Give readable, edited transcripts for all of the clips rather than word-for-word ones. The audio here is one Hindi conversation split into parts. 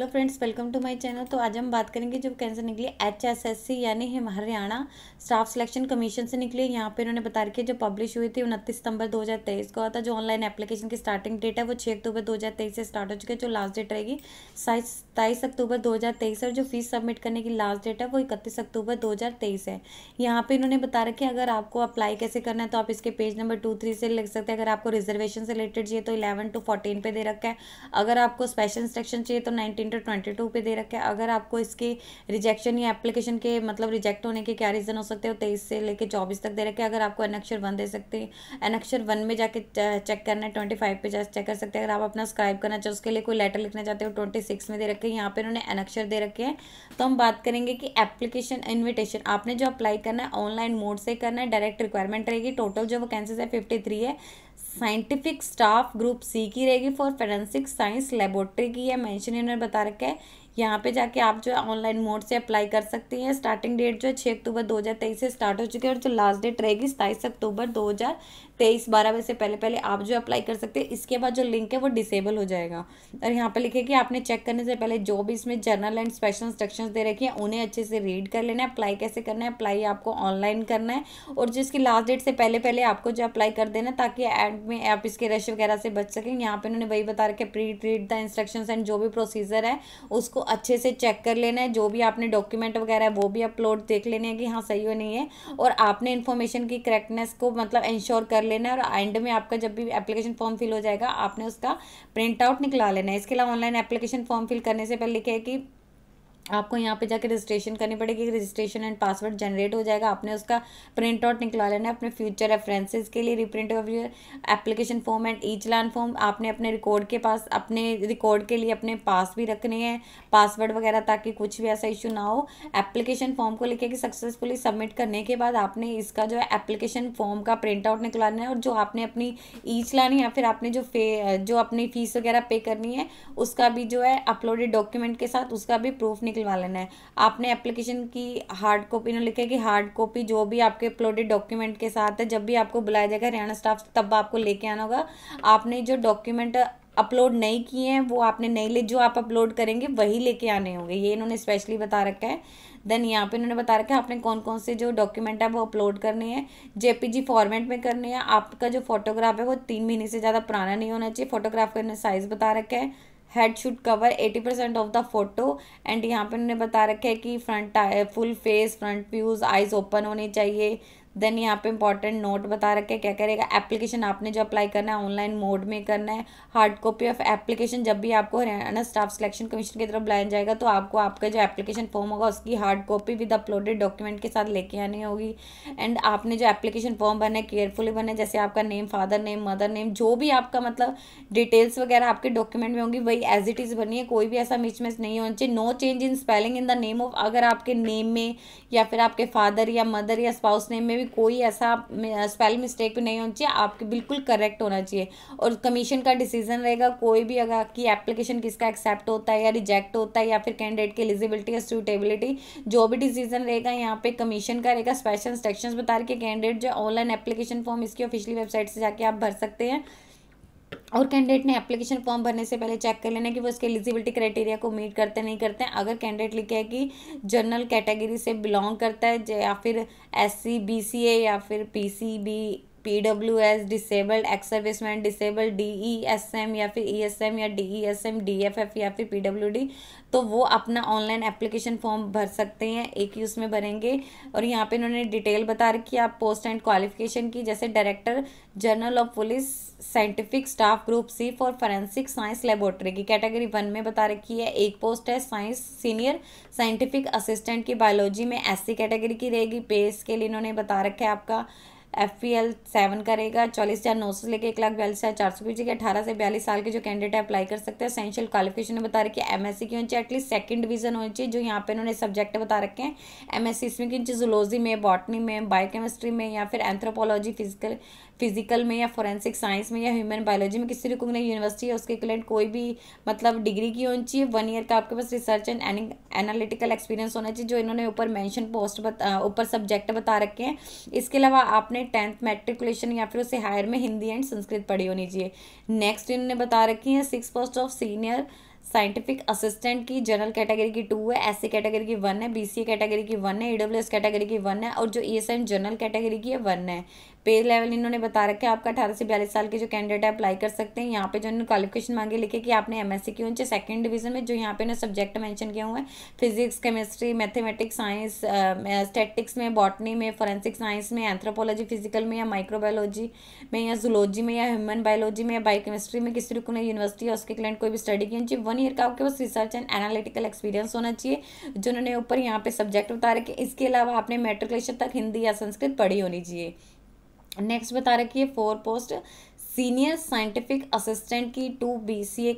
Hello friends, welcome to my channel. तो आज हम बात करेंगे जो वैकेंसी निकली HSSC यानी हरियाणा स्टाफ सिलेक्शन कमीशन से निकली। यहाँ पे इन्होंने बता रखी है जो पब्लिश हुई थी 29 सितंबर 2023 को आता। जो ऑनलाइन एप्लीकेशन की स्टार्टिंग डेट है वो 6 अक्टूबर 2023 से स्टार्ट हो चुकी है। जो लास्ट डेट रहेगी 27 अक्टूबर 2023 है। और जो फीस सबमिट करने की लास्ट डेट है वो 31 अक्टूबर 2023 है। यहाँ पे इन्होंने बता रखी है अगर आपको अप्लाई कैसे करना है तो आप इसके पेज नंबर 2-3 से लिख सकते हैं। अगर आपको रिजर्वेशन से रिलेटेड चाहिए तो 11 to 14 पे दे रखा है। अगर आपको स्पेशल इंस्ट्रक्शन चाहिए तो 19 to 22 पे दे रखा है। अगर आपको इसके रिजेक्शन या एप्लीकेशन के मतलब रिजेक्ट होने के क्या रीज़न हो सकते हैं वो 23 से लेकर 24 तक दे रखे हैं। अगर आपको एनेक्चर 1 दे सकते हैं, एनेक्चर 1 में जाके चेक करना है 25 पे जा चेक कर सकते हैं। अगर आप अपना सब्सक्राइब करना चाहो उसके लिए कोई लेटर लिखना चाहते हो 26 में दे रखे हैं। यहाँ पे उन्होंने एनेक्चर दे रखे हैं। तो हम बात करेंगे कि एप्लीकेशन इन्विटेशन आपने जो अप्लाई करना है ऑनलाइन मोड से करना है, डायरेक्ट रिक्वायरमेंट रहेगी। टोटल जो वैकेंसीज है 53 है। साइंटिफिक स्टाफ ग्रुप सी की रहेगी फॉर फोरेंसिक साइंस लेबोरेटरी की है, मेंशन इन्होंने बता रखा है। यहाँ पे जाके आप जो है ऑनलाइन मोड से अप्लाई कर सकती हैं। स्टार्टिंग डेट जो है 6 अक्टूबर 2023 से स्टार्ट हो चुकी है और जो लास्ट डेट रहेगी 27 अक्टूबर 2023 12 बजे से पहले पहले आप जो अप्लाई कर सकते हैं। इसके बाद जो लिंक है वो डिसेबल हो जाएगा। और यहाँ पे लिखे कि आपने चेक करने से पहले जो भी इसमें जर्नल एंड स्पेशल इंस्ट्रक्शंस दे रखी हैं उन्हें अच्छे से रीड कर लेना है। अप्लाई कैसे करना है, अप्लाई आपको ऑनलाइन करना है और जिसकी लास्ट डेट से पहले पहले आपको जो अप्लाई कर देना ताकि एंड में आप इसके रश वगैरह से बच सकें। यहाँ पे उन्होंने वही बता रखे pre read the instructions and जो भी प्रोसीजर है उसको अच्छे से चेक कर लेना है। जो भी आपने डॉक्यूमेंट वगैरह है वो भी अपलोड देख लेने हैं कि हाँ सही हो नहीं है। और आपने इन्फॉर्मेशन की करेक्टनेस को मतलब इंश्योर कर लेना है। और एंड में आपका जब भी एप्लीकेशन फॉर्म फिल हो जाएगा आपने उसका प्रिंट आउट निकला लेना है। इसके अलावा ऑनलाइन एप्लीकेशन फॉर्म फिल करने से पहले लिखे है कि आपको यहाँ पे जाके रजिस्ट्रेशन करनी पड़ेगी। रजिस्ट्रेशन एंड पासवर्ड जनरेट हो जाएगा, आपने उसका प्रिंट आउट निकला लेना है अपने फ्यूचर रेफरेंसेस के लिए। Reprint of your application form and E challan form आपने अपने रिकॉर्ड के पास अपने रिकॉर्ड के लिए अपने पास भी रखने हैं पासवर्ड वगैरह ताकि कुछ भी ऐसा इशू ना हो। एप्लीकेशन फॉर्म को लिखे कि सक्सेसफुली सबमिट करने के बाद आपने इसका जो है एप्लीकेशन फॉर्म का प्रिंट आउट निकला लेना है। और जो आपने अपनी ई चालान या फिर आपने जो अपनी फीस वगैरह पे करनी है उसका भी जो है अपलोडेड डॉक्यूमेंट के साथ उसका भी प्रूफ निकलवा लेना है। आपने एप्लीकेशन की हार्ड कॉपी ने लिखा है कि हार्ड कॉपी जो भी आपके अपलोडेड डॉक्यूमेंट के साथ है जब भी आपको बुलाया जाएगा हरियाणा स्टाफ तब आपको लेके आना होगा। आपने जो डॉक्यूमेंट अपलोड नहीं किए हैं वो आपने नहीं ले जो आप अपलोड करेंगे वही लेके आने होंगे, ये इन्होंने स्पेशली बता रखा है। देन यहाँ पे इन्होंने बता रखा है आपने कौन कौन से जो डॉक्यूमेंट है वो अपलोड करने हैं। जेपीजी फॉर्मेट में करने हैं। आपका जो फोटोग्राफ है वो 3 महीने से ज़्यादा पुराना नहीं होना चाहिए। फोटोग्राफ का साइज बता रखा है। Head should cover 80% of the photo. And यहाँ पे उन्होंने बता रखा है कि front full face front views eyes open होनी चाहिए। देन यहाँ पे इंपॉर्टेंट नोट बता रखे क्या करेगा। एप्लीकेशन आपने जो अप्लाई करना है ऑनलाइन मोड में करना है। हार्ड कॉपी ऑफ एप्लीकेशन जब भी आपको हरियाणा स्टाफ सिलेक्शन कमीशन की तरफ बुलाया जाएगा तो आपको आपका जो एप्लीकेशन फॉर्म होगा उसकी hard copy with uploaded document के साथ लेके आनी होगी। एंड आपने जो एप्लीकेशन फॉर्म भरना है केयरफुली भरना है, जैसे आपका name, father name, mother name, जो भी आपका मतलब डिटेल्स वगैरह आपके डॉक्यूमेंट में होंगी वही एज इट इज़ भरनी है। कोई भी ऐसा मिसमैच नहीं होना चाहिए। No change in spelling in the name of, अगर आपके नेम में या फिर आपके फादर या मदर या स्पाउस नेम में भी कोई ऐसा स्पेल मिस्टेक भी नहीं होनी चाहिए, आपके बिल्कुल करेक्ट होना चाहिए। और कमीशन का डिसीजन रहेगा कोई भी अगर की एप्लीकेशन किसका एक्सेप्ट होता है या रिजेक्ट होता है या फिर कैंडिडेट की एलिजिबिलिटी या सूटेबिलिटी जो भी डिसीजन रहेगा यहाँ पे कमीशन का रहेगा। स्पेशल इंस्ट्रक्शंस बता रहे कि कैंडिडेट जो ऑनलाइन एप्लीकेशन फॉर्म इसकी ऑफिशियली वेबसाइट से जाके आप भर सकते हैं। और कैंडिडेट ने एप्लीकेशन फॉर्म भरने से पहले चेक कर लेना कि वो इसके एलिजिबिलिटी क्राइटेरिया को मीट करते नहीं करते हैं। अगर कैंडिडेट लिखे है कि जनरल कैटेगरी से बिलोंग करता है या फिर SC BCA या फिर PCB PWS disabled, ex serviceman disabled, DESM या फिर ESM या DESM DFF या फिर PWD तो वो अपना ऑनलाइन एप्लीकेशन फॉर्म भर सकते हैं, एक ही उसमें भरेंगे। और यहाँ पे इन्होंने डिटेल बता रखी है आप पोस्ट एंड क्वालिफिकेशन की, जैसे director general of police scientific staff group C for forensic science laboratory की कैटेगरी 1 में बता रखी है। एक पोस्ट है साइंस सीनियर साइंटिफिक असिस्टेंट की बायोलॉजी में SC कैटेगरी की रहेगी। पे के लिए इन्होंने बता रखा है आपका FPL 7 करेगा 44,900 से लेकर 1,42,400 की। 18 से 42 साल के जो कैंडिडेट अप्लाई कर सकते हैं। एसेंशियल क्वालिफिकेशन में बता रखी है MSc की होनी चाहिए, एटलीस्ट सेकंड डिवीजन होनी चाहिए। जो यहाँ पे इन्होंने सब्जेक्ट बता रखे हैं MSc इसमें की जूलॉजी में, बॉटनी में, बायोकेमिस्ट्री में या फिर एंथ्रोपोलॉजी फिजिकल में या फोरेंसिक साइंस में या ह्यूमन बायोलॉजी में किसी रिकॉग्नाइज्ड यूनिवर्सिटी है उसके इक्विवेलेंट कोई भी मतलब डिग्री की होनी चाहिए। 1 ईयर का आपके पास रिसर्च एंड एनालिटिकल एक्सपीरियंस होना चाहिए, जो इन्होंने ऊपर मेंशन पोस्ट ऊपर सब्जेक्ट बता रखे हैं। इसके अलावा आपने 10th मैट्रिकुलेशन या फिर उससे हायर में हिंदी एंड संस्कृत पढ़ी होनी चाहिए। नेक्स्ट इन्होंने बता रखी है 6 post of senior scientific assistant की जनरल कैटेगरी की 2 है, एससी कैटेगरी की 1 है, बीसीए कैटेगरी की 1 है, ईडब्ल्यूएस कैटेगरी की 1 है और जो ईएसएन जनरल कैटेगरी की है 1 है। पे लेवल इन्होंने बता रखा है आपका 18 से 42 साल के जो कैंडिडेट अप्लाई कर सकते हैं। यहाँ पे जो इन्होंने क्वालिफिकेशन मांगे लिखे कि आपने एमएससी की उनसे सेकंड डिवीजन में, जो यहाँ पे इन्होंने सब्जेक्ट मेंशन किए हुए हैं physics, chemistry, mathematics, science, statics में, बॉटनी में, फोरेंसिक साइंस में, एंथ्रोपोलॉजी फिजिकल में या माइक्रोबायोलॉजी में या जूलॉजी में या ह्यूमन बायोलॉजी में या बायोकेमिस्ट्री में किसी को यूनिवर्सिटी या उसके क्लाइंट कोई भी स्टडी की चाहिए। 1 ईयर का आपके पास रिसर्च एंड एनालिटिकल एक्सपीरियंस होना चाहिए, जो उन्होंने ऊपर यहाँ पे सब्जेक्ट बता रखे। इसके अलावा आपने मैट्रिकुलेशन तक हिंदी या संस्कृत पढ़ी होनी चाहिए। नेक्स्ट बता रखी है 4 पोस्ट सीनियर साइंटिफिक असिस्टेंट की 2 BCA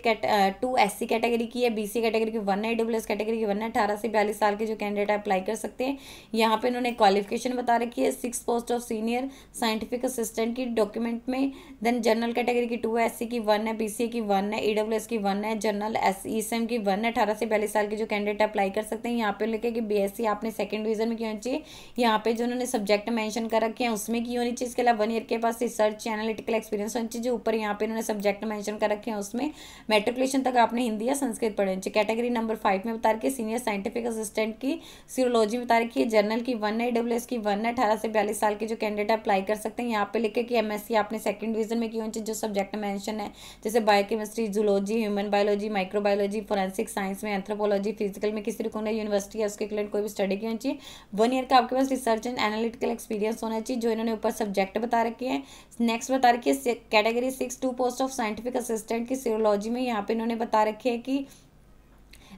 2 SC कैटेगरी की है, BCA कैटेगरी की 1 है, ईडब्ल्यूएस कैटेगरी की 1 है। 18 से 42 साल के जो कैंडिडेट अप्लाई कर सकते हैं। यहाँ पे इन्होंने क्वालिफिकेशन बता रखी है 6 post of senior scientific assistant की डॉक्यूमेंट में। देन जनरल कैटेगरी की 2 है, SC की 1 है, BCA की 1 है, ईडब्ल्यूएस की 1 है, जनरल ESM की 1 है। 18 से 42 साल के जो कैंडिडेट अप्लाई कर सकते हैं। यहाँ पे लिखे कि BSc आपने सेकंड डिवीजन में की होनी चाहिए। यहाँ पे जो उन्होंने सब्जेक्ट मेंशन कर रखे हैं उसमें की होनी चाहिए। इसके अलावा 1 ईयर के पास रिसर्च एनालिटिकल एक्सपीरियंस होनी चाहिए, जो ऊपर यहाँ पे इन्होंने सब्जेक्ट मेंशन कर रखे हैं उसमें मैट्रिकुलेशन तक आपने हिंदी या संस्कृत पढ़े चाहिए। कैटेगरी नंबर 5 में बता रखी है सीनियर साइंटिफिक असिस्टेंट की सीरोलॉजी बता रखी है, जनरल की 1 है, ईडब्ल्यूएस की 1 है। 18 से 42 साल के जो कैंडिडेट अप्लाई कर सकते हैं। यहाँ पे लिखे कि एमएससी आपने सेकंड डिवीजन में की होनी चाहिए, जो सब्जेक्ट मेंशन है जैसे biochemistry, zoology, human biology, microbiology, forensic science में, एंथ्रोपोलॉजी फिजिकल में किसी को यूनिवर्सिटी या उसके क्लाइंट कोई भी स्टडी की होनी चाहिए। 1 ईयर का आपके पास रिसर्च एंड एनालिटिकल एक्सपीरियंस होना चाहिए, जो इन्होंने ऊपर सब्जेक्ट बता रखे हैं। नेक्स्ट बता रखी है category 6 2 post of scientific assistant की सीरोलॉजी में। यहाँ पे इन्होंने बता रखे हैं कि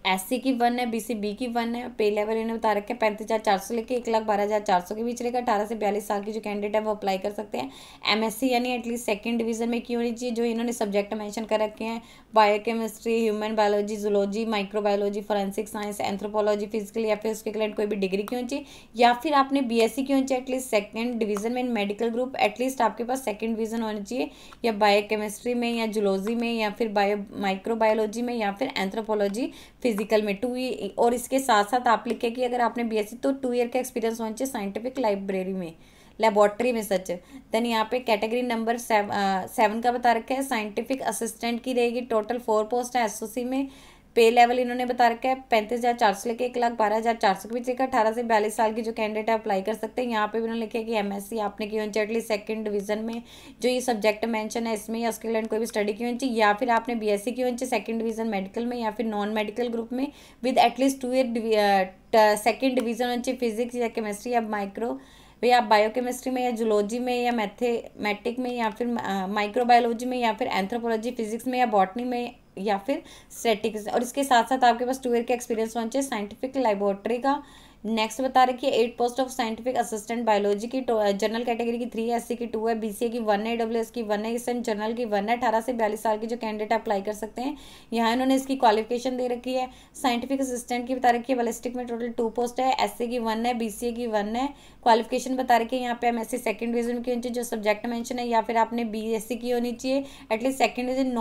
SC की 1 है, BCB की 1 है। पे लेवल इन्होंने बता रखे हैं 35,400 लेके 1,12,400 के बीच रहेगा। 18 से 42 साल की जो कैंडिडेट है वो अप्लाई कर सकते हैं। MSc यानी एटलीस्ट सेकंड डिवीजन में की होनी चाहिए, जो इन्होंने सब्जेक्ट मेंशन कर रखे हैं biochemistry, human biology, zoology, microbiology, forensic science, anthropology physical या फिर उसके क्लाइंट कोई भी डिग्री की होनी चाहिए। या फिर आपने BSc की होनी चाहिए एटलीस्ट सेकंड डिवीजन में। इन मेडिकल ग्रुप एटलीस्ट आपके पास सेकंड डिवीजन होनी चाहिए, या बायोकेमिस्ट्री में या जूलॉजी में या फिर माइक्रोबायोलॉजी में या फिर एंथ्रोपोलॉजी फिजिकल में 2 ईयर। और इसके साथ साथ आप लिखे कि अगर आपने BSc तो 2 ईयर का एक्सपीरियंस होना चाहिए साइंटिफिक लाइब्रेरी में, लेबोरेटरी में सच। देन यहाँ पे कैटेगरी नंबर 7 का बता रखा है साइंटिफिक असिस्टेंट की रहेगी। टोटल 4 पोस्ट है SOC में। पे लेवल इन्होंने बता रखा है 35,400 लेके 1,12,400 के बीच रहेगा। 18 से 42 साल की जो कैंडिडेट अप्लाई कर सकते हैं। यहाँ पे भी उन्होंने लिखा है कि MSc आपने की होनी चाहिए एटलीस्ट सेकंड डिवीजन में, जो ये सब्जेक्ट मेंशन है इसमें या उसके लिए कोई भी स्टडी की होनी चाहिए। या फिर आपने BSc की होनी चाहिए सेकंड डिवीजन मेडिकल में या फिर नॉन मेडिकल ग्रुप में with at least 2 year second division होनी चाहिए फिजिक्स या केमिस्ट्री या माइक्रो या बायोकेमिस्ट्री में या जूलॉजी में या मैथमेटिक में या फिर माइक्रोबायोलॉजी में या फिर एंथ्रोपोलॉजी फिजिक्स में या बॉटनी में या फिर स्टैटिक्स। और इसके साथ साथ आपके पास 2 ईयर का एक्सपीरियंस होना चाहिए साइंटिफिक लेबोरेटरी का। नेक्स्ट बता रखी है 8 post of scientific assistant biology की। जनरल कैटेगरी की 3 है, SC की 2 है, BCA की 1 है, ईडब्ल्यूएस की 1 है, ईएसएन जनरल की 1 है। 18 से 42 साल के जो कैंडिडेट अप्लाई कर सकते हैं। यहाँ इन्होंने इसकी क्वालिफिकेशन दे रखी है साइंटिफिक असिस्टेंट की बता रखी है। बैलिस्टिक में टोटल 2 पोस्ट है, SC की 1 है, BCA की 1 है। क्वालिफिकेशन बता रखी है यहाँ पे MSc सेकंड डिवीजन की होनी चाहिए, जो सब्जेक्ट मेंशन है, या फिर आपने BSc की होनी चाहिए at least second division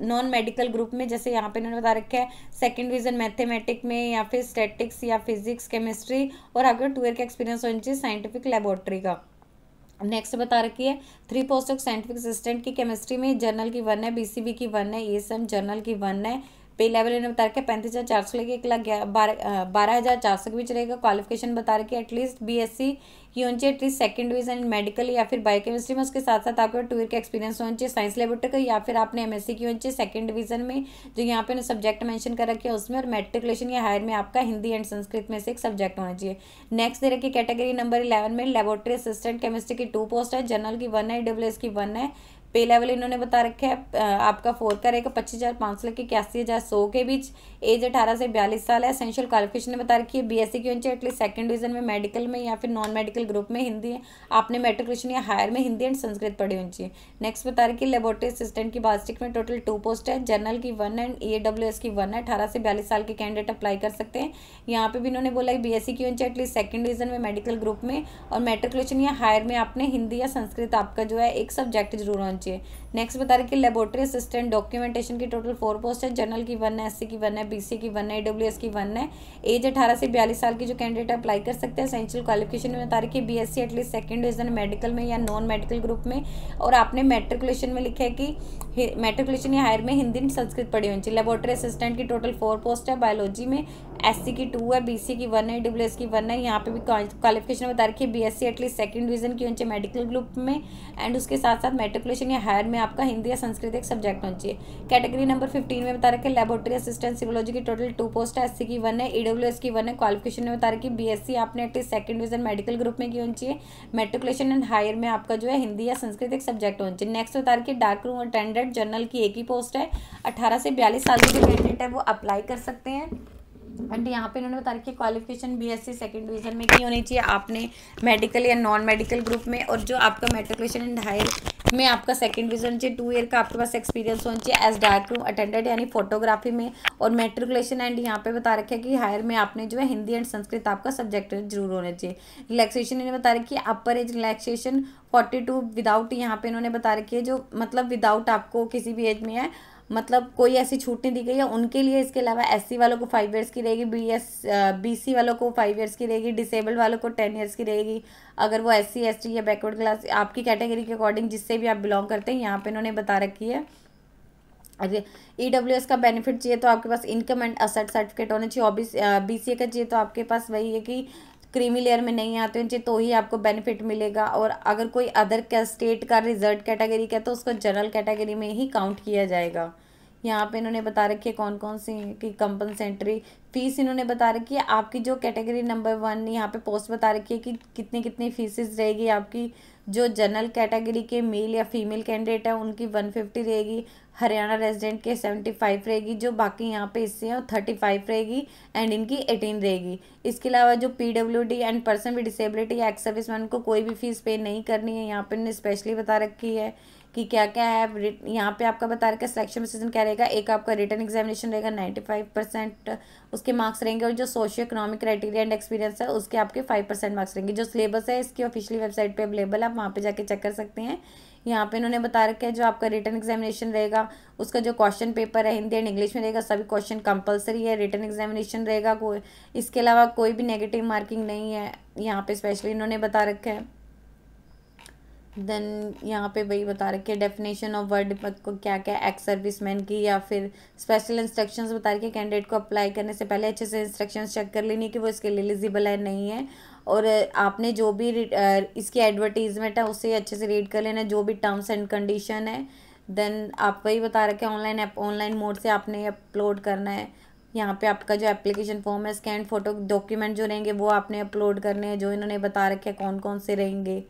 non medical group में। जैसे यहाँ पे इन्होंने बता रखा है सेकंड डिवीजन मैथमेटिक में या फिर स्टैटिक्स या फिजिक्स केमिस्ट्री, और आपका 2 ईयर का एक्सपीरियंस होना चाहिए साइंटिफिक लेबोरेटरी का। नेक्स्ट बता रखी है 3 पोस्ट ऑफ साइंटिफिक असिस्टेंट की केमिस्ट्री में। जनरल की 1 है, BCB की 1 है, ESM जनरल की 1 है। पे लेवल इन्होंने बता रखा है 35,400 लेके 1,12,400 के बीच रहेगा। क्वालिफिकेशन बता रखी है एटलीस्ट BSc की होनी चाहिए at least second division in medical या फिर बायोकेमिस्ट्री में। उसके साथ साथ आपको 2 ईयर का एक्सपीरियंस होना चाहिए साइंस लेबोरेटरी का, या फिर आपने MSc की होनी चाहिए सेकंड डिवीजन में, जो यहाँ पे सब्जेक्ट मेंशन कर रखे हैं उसमें। और मैट्रिकुलेशन या हायर में आपका हिंदी एंड संस्कृत में से एक सब्जेक्ट होना चाहिए। नेक्स्ट दे रखी कैटेगरी नंबर 11 में लेबोरेटरी असिस्टेंट केमिस्ट्री की 2 पोस्ट है, जनरल की 1 है, ईडब्ल्यूएस की 1 है। पे लेवल इन्होंने बता रखा है आपका 4 का रहेगा 25,500 लेके 81,100 के बीच। एज 18 से 42 साल है। एसेंशियल क्वालिफिकेशन ने बता रखी है BSc की होनी चाहिए एटलीस्ट सेकंड डिवीजन में मेडिकल में या फिर नॉन मेडिकल ग्रुप में हिंदी है। आपने मैट्रिकुलेशन या हायर में हिंदी एंड संस्कृत पढ़ी होनी चाहिए। नेक्स्ट बता रखी है लेबोरेटरी असिस्टेंट की बास्टिक में टोटल 2 पोस्ट है, जनरल की 1 एंड EWS की 1 है। 18 से 42 साल के कैंडिडेट अप्लाई कर सकते हैं। यहाँ पे भी इन्होंने बोला है BSc की होनी चाहिए एटलीस्ट सेकंड डिवीजन में मेडिकल ग्रुप में, और मैट्रिकुलेशन या हायर में आपने हिंदी या संस्कृत आपका जो है एक सब्जेक्ट जरूर होना चाहिए। चाहिए। नेक्स्ट बता रहे कि लेबोरेटरी असिस्टेंट डॉक्यूमेंटेशन की टोटल 4 पोस्ट है। जनरल की 1 है, SC की 1 है, BC की 1 है, EWS की 1 है। एज 18 से 42 साल की जो कैंडिडेट अप्लाई कर सकते हैं। एसेंशियल क्वालिफिकेशन में बता रहे कि BSc at least second division medical में या नॉन मेडिकल ग्रुप में, और आपने मैट्रिकुलेशन में लिखा है कि मैट्रिकुलेशन या हायर में हिंदी संस्कृत पढ़ी होनी चाहिए। लेबोरेटरी असिस्टेंट की टोटल 4 पोस्ट है। बायोलॉजी में SC की 2 है, BC की 1 है, EWS की 1 है। यहाँ पे भी क्वालिफिकेशन बता रखी है BSc एटलीस्ट सेकंड डिवीजन की होनी चाहिए मेडिकल ग्रुप में, एंड उसके साथ साथ मैट्रिकुलेशन या हायर में आपका हिंदी या संस्कृत एक सब्जेक्ट होना चाहिए। कैटेगरी नंबर 15 में बता रखे लेबोरेटरी असिस्टेंट सिवोलॉजी की टोटल 2 पोस्ट है। SC की 1 है, EWS की 1 है। क्वालिफिकेशन में बता रखी BSc आपने at least second division medical group में की होनी चाहिए। मैट्रिकुलेशन एंड हायर में आपका जो है हिंदी या संस्कृत एक सब्जेक्ट होना चाहिए। नेक्स्ट बता रखी डार्क रूम अटेंडेंट जनरल की एक ही पोस्ट है। 18 से 42 साल के जो कैंडिडेट है वो अप्लाई कर सकते हैं। एंड यहाँ पे इन्होंने बता रखी है क्वालिफिकेशन BSc सेकंड डिवीजन में की होनी चाहिए आपने मेडिकल या नॉन मेडिकल ग्रुप में, और जो आपका मैट्रिकुलेशन एंड हायर में आपका सेकंड डिवीजन चाहिए। 2 ईयर का आपके पास एक्सपीरियंस होना चाहिए एज डार्क रूम अटेंडेंट यानी फोटोग्राफी में, और मैट्रिकुलेशन एंड यहाँ पे बता रखा है कि हायर में आपने जो है हिंदी एंड संस्कृत आपका सब्जेक्ट जरूर होना चाहिए। रिलैक्सेशन इन्होंने बता रखी है अपर एज रिलैक्सेशन 42 विदाउट, यहाँ पे इन्होंने बता रखी है जो मतलब विदाउट आपको किसी भी एज में है, मतलब कोई ऐसी छूट नहीं दी गई है उनके लिए। इसके अलावा SC वालों को 5 ईयर्स की रहेगी, BC वालों को 5 ईयर्स की रहेगी, डिसेबल्ड वालों को 10 ईयर्स की रहेगी। अगर वो SC ST या बैकवर्ड क्लास आपकी कैटेगरी के अकॉर्डिंग जिससे भी आप बिलोंग करते हैं यहाँ पे इन्होंने बता रखी है। अरे EWS का बेनिफिट चाहिए तो आपके पास इनकम एंड असेट सर्टिफिकेट होना चाहिए। BCA का चाहिए तो आपके पास वही है कि क्रीमी लेयर में नहीं आते हैं तो ही आपको बेनिफिट मिलेगा, और अगर कोई अदर स्टेट का रिजर्व कैटेगरी का तो उसको जनरल कैटेगरी में ही काउंट किया जाएगा। यहाँ पे इन्होंने बता रखी है कौन कौन सी की कंपनसेंट्री फीस इन्होंने बता रखी है। आपकी जो कैटेगरी नंबर 1 यहाँ पे पोस्ट बता रखी है कि कितनी कितनी फीसेस रहेगी आपकी। जो जनरल कैटेगरी के मेल या फीमेल कैंडिडेट है उनकी 150 रहेगी, हरियाणा रेजिडेंट के 75 रहेगी, जो बाकी यहाँ पे इससे है 35 रहेगी, एंड इनकी 18 रहेगी। इसके अलावा जो PWD and person with disability या एक्स सर्विसमैन को कोई भी फीस पे नहीं करनी है। यहाँ पे इन्होंने स्पेशली बता रखी है कि क्या क्या है। यहाँ पे आपका बता रखा है सिलेक्शन प्रोसीजर क्या रहेगा। एक आपका रिटन एग्जामिनेशन रहेगा 95% उसके मार्क्स रहेंगे, और जो socio economic criteria and experience है उसके आपके 5% मार्क्स रहेंगे। जो सिलेबस है इसकी ऑफिशियली वेबसाइट पे अवेलेबल है, आप वहाँ पे जाके चेक कर सकते हैं। यहाँ पे इन्होंने बता रखा है जो आपका रिटन एग्जामिनेशन रहेगा उसका जो क्वेश्चन पेपर है हिंदी एंड इंग्लिश में रहेगा, सभी क्वेश्चन कंपलसरी है, रिटन एग्जामिनेशन रहेगा कोई, इसके अलावा कोई भी नेगेटिव मार्किंग नहीं है। यहाँ पे स्पेशली इन्होंने बता रखा है। देन यहाँ पे वही बता रखे डेफिनेशन ऑफ वर्ड को क्या क्या एक्स सर्विसमैन की, या फिर स्पेशल इंस्ट्रक्शंस बता रखे कैंडिडेट को अप्लाई करने से पहले अच्छे से इंस्ट्रक्शंस चेक कर लेनी कि वो इसके लिए एलिजिबल है नहीं है, और आपने जो भी इसकी एडवर्टीजमेंट है उसे अच्छे से रीड कर लेना, जो भी टर्म्स एंड कंडीशन है। देन आप वही बता रखे ऑनलाइन मोड से आपने अपलोड करना है। यहाँ पे आपका जो एप्लीकेशन फॉर्म है स्कैन फोटो डॉक्यूमेंट जो रहेंगे वो आपने अपलोड करने हैं, जो इन्होंने बता रखे हैं कौन कौन से रहेंगे।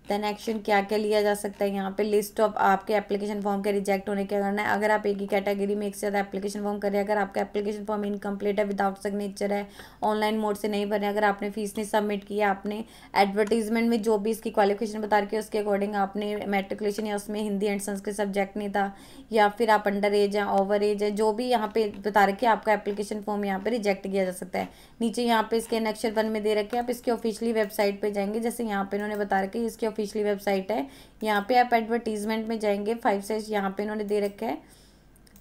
देन एक्शन क्या क्या लिया जा सकता है। यहाँ पे लिस्ट ऑफ आपके एप्लीकेशन फॉर्म के रिजेक्ट होने क्या करना है। अगर आप एक ही कैटेगरी में एक से ज़्यादा एप्लीकेशन फॉर्म करें, अगर आपका एप्लीकेशन फॉर्म इनकम्प्लीट है, विदाउट सिग्नेचर है, ऑनलाइन मोड से नहीं भरे, अगर आपने फीस नहीं सबमिट किया, आपने एडवर्टीजमेंट में जो भी इसकी क्वालिफिकेशन बता रखी है उसके अकॉर्डिंग आपने मैट्रिकुलेशन या उसमें हिंदी एंड संस्कृत सब्जेक्ट नहीं था, या फिर आप अंडर एज है, ओवर एज है, जो भी यहाँ पे बता रखे आपका एप्लीकेशन फॉर्म यहाँ पे रिजेक्ट किया जा सकता है। नीचे यहाँ पे इसके अनेक्शन 1 में दे रखे आप इसकी ऑफिशियली वेबसाइट पे जाएंगे, जैसे यहाँ पे इन्होंने बता रखे इसकी ऑफिशियली वेबसाइट है, यहाँ पे आप एडवर्टीजमेंट में जाएंगे 5 से यहाँ पे इन्होंने दे रखा है,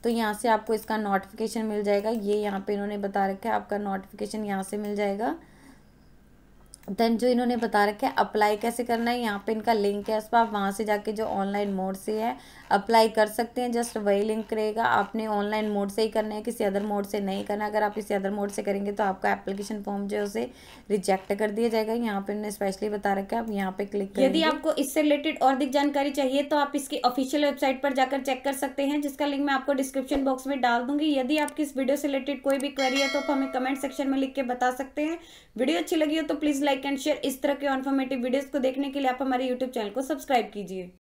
तो यहाँ से आपको इसका नोटिफिकेशन मिल जाएगा। ये यहाँ पे इन्होंने बता रखा है आपका नोटिफिकेशन यहाँ से मिल जाएगा। देन जो इन्होंने बता रखा है अप्लाई कैसे करना है, यहाँ पे इनका लिंक है, आप वहाँ से जाके जो ऑनलाइन मोड से है अप्लाई कर सकते हैं। जस्ट वही लिंक रहेगा, आपने ऑनलाइन मोड से ही करना है, किसी अदर मोड से नहीं करना। अगर आप किसी अदर मोड से करेंगे तो आपका एप्लीकेशन फॉर्म जो है उसे रिजेक्ट कर दिया जाएगा। यहाँ पे इन्होंने स्पेशली बता रखा है, आप यहाँ पे क्लिक करेंगे। यदि आपको इससे रिलेटेड और अधिक जानकारी चाहिए तो आप इसकी ऑफिशियल वेबसाइट पर जाकर चेक कर सकते हैं, जिसका लिंक मैं आपको डिस्क्रिप्शन बॉक्स में डाल दूंगी। यदि आपकी इस वीडियो से रिलेटेड कोई भी क्वेरी है तो आप हमें कमेंट सेक्शन में लिख के बता सकते हैं। वीडियो अच्छी लगी हो तो प्लीज लाइक एंड शेयर। इस तरह के इन्फॉर्मेटिव वीडियोस को देखने के लिए आप हमारे यूट्यूब चैनल को सब्सक्राइब कीजिए।